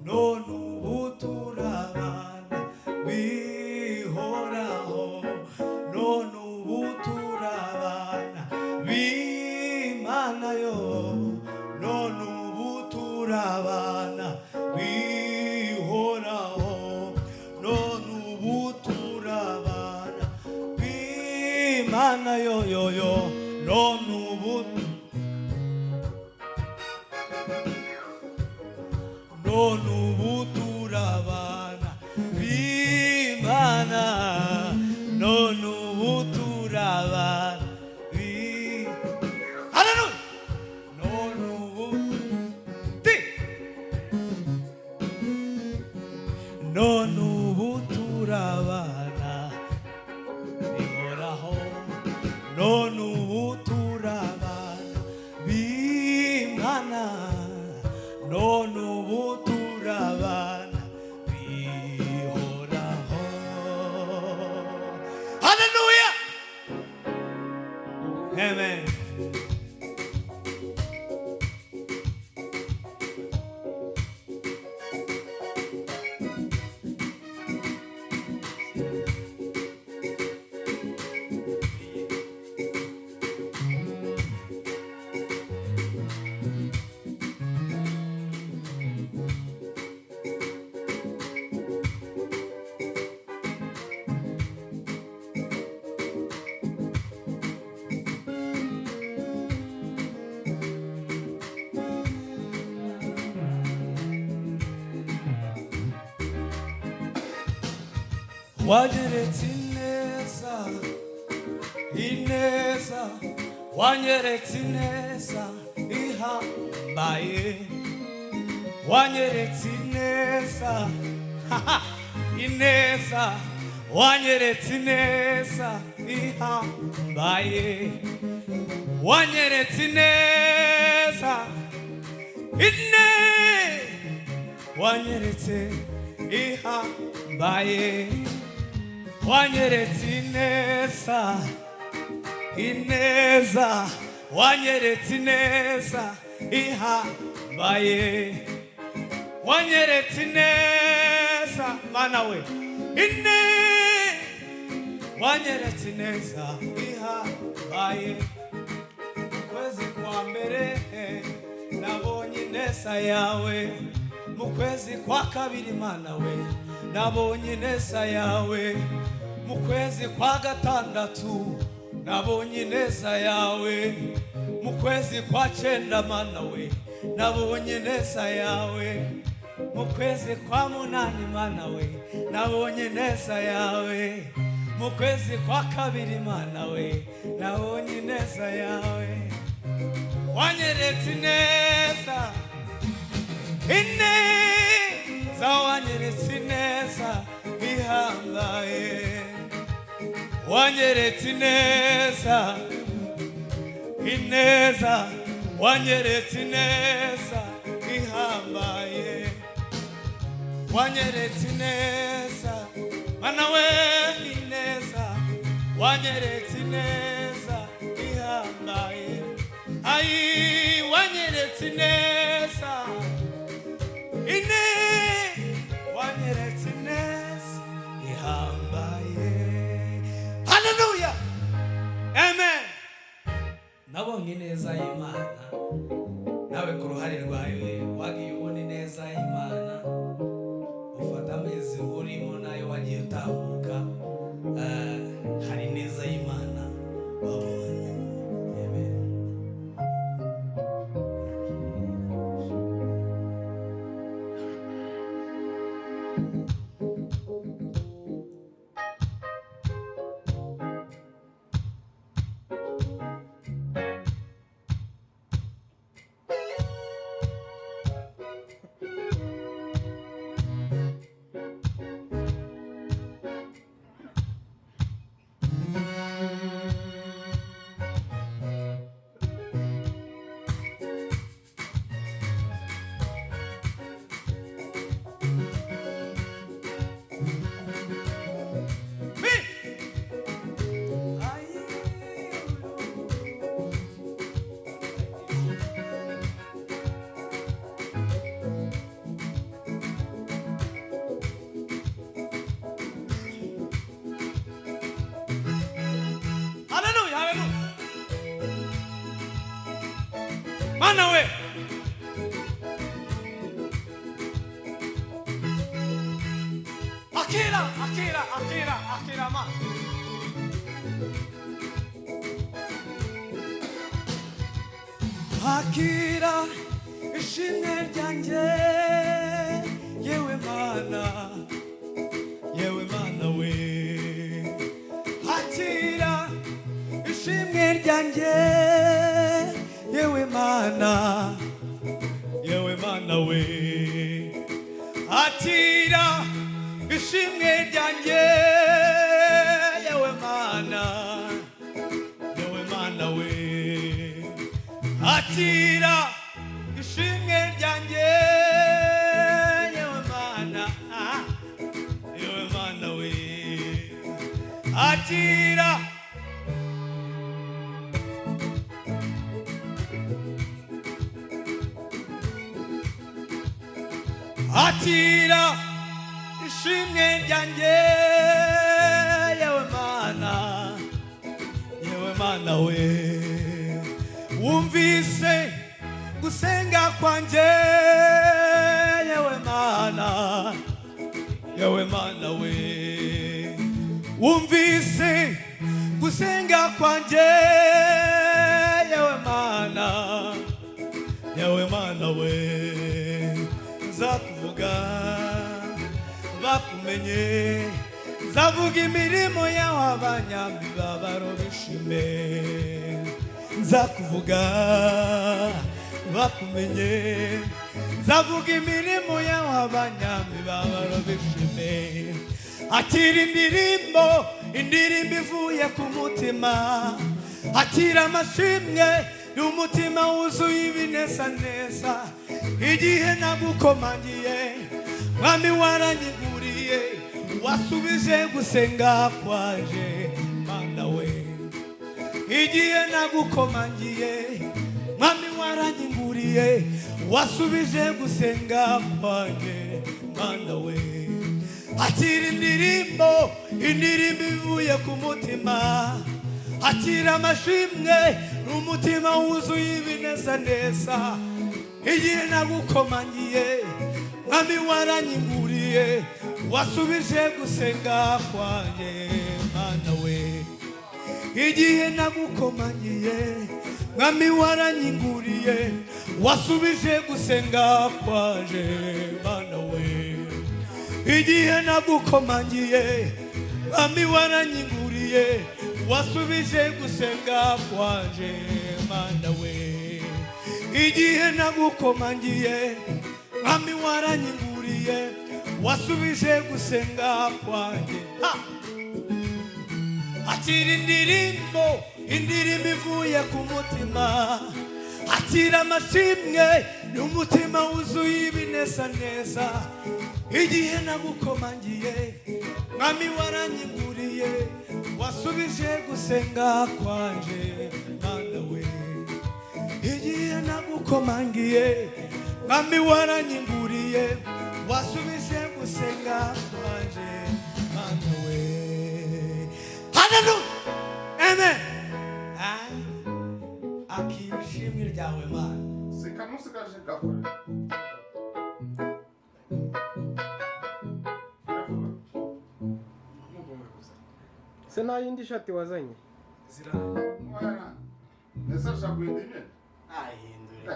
none ubu turabana bihoraho, none ubu turabana b'Imana yo, none ubu turabana bihoraho, none ubu turabana b'Imana yo yo yo, none ubu none ubu turabana b'Imana, none ubu turabana Hallelujah, none ubu none ubu turabana bihoraho, none ubu turabana b'Imana, none ubu turabana bihoraho. Hallelujah, amen. wanyeretse ineza, ineza, wanyeretse ineza ihambaye, wanyeretse ineza, ineza, wanyeretse ineza ihambaye, wanyeretse ineza, wanyeretse ihambaye, wanyeretse ineza, ineza, wanyeretse ineza ihambaye, wanyeretse ineza, mana we wanyeretse ineza ihambaye, ukwezi kwa mbere nabonye ineza yawe, mu kwezi kwa kabiri mana we nabonye ineza yawe, mu kwezi kwa gatandatu nabonye ineza yawe, mu kwezi kwa cyenda mana we nabonye ineza yawe, mu kwezi kwa munani mana we nabonye ineza yawe, mu kwezi kwa kabiri mana we nabonye ineza yawe, wanyeretse ineza, ineza, wanyeretse ineza ihambaye, wanyeretse ineza, ineza, wanyeretse ineza ihambaye, wanyeretse ineza, mana we ineza, wanyeretse ineza ihambaye, ai wanyeretse ineza, wanyeretse ineza ihambaye. Hallelujah, amen. Nabonye ineza y'Imana, nawe ku ruhare rwawe wagiye ubona ineza y'Imana, ufata amezi urimo nayo wagiye utambuka, hari ineza y'Imana wabonye. Amen. Mana we. Akira mana. Akira ishimwe ryanjye yewe mana we. Akira ishimwe ryanjye yewe mana we. Akira ishimwe ryanjye yewe mana we. Akira ishimwe ryanjye yewe mana we. Akira ishimwe ryanjye yewe mana we. Wumvise gusenga kwanjye yewe mana we. Wumvise gusenga kwanjye yewe mana we. Nzakuvuga bakumenye, nzavuga imirimo yawe abanyamibabaro bishime. Nzakuvuga bakumenye, nzavuga imirimo yawe abanyamibabaro bishime. Akira indirimbo ivuye ku mutima. Akira amashimwe n'umutima wuzuye ibinezaneza. Igihe nagukomangiye mwami waranyiguriye, wasubije gusenga kwaje mana we. Igihe nagukomangiye mwami waranyiguriye, wasubije gusenga kwaje mana we. Akira indirimbo ivuye ku mutima. Akira amashimwe n'umutima wuzuye ibinezaneza. Igihe nagukomangiye mwami waranyiguriye, wasubije gusenga kwaje mana we. Igihe nagukomangiye mwami waranyiguriye, wasubije gusenga kwaje mana we. Igihe nagukomangiye mwami waranyiguriye, wasubije gusenga kwaje mana we. Igihe nagukomangiye mwami waranyiguriye, wasubije gusenga kwaje. Akira indirimbo ivuye ku mutima. Akira amashimwe n'umutima wuzuye ibinezaneza. Igihe nagukomangiye mwami waranyiguriye, wasubije gusenga kwaje mana we. Igihe nagukomangiye mwami waranyiguriye, wasubije gusenga kwaje mana we. Hallelujah, amen. Akira ishimwe ryawe mana. Sikamusigaje gakora. Sena yindi shati wazanye. Zirahari. Nesa shakwindi nyene. Ahindure.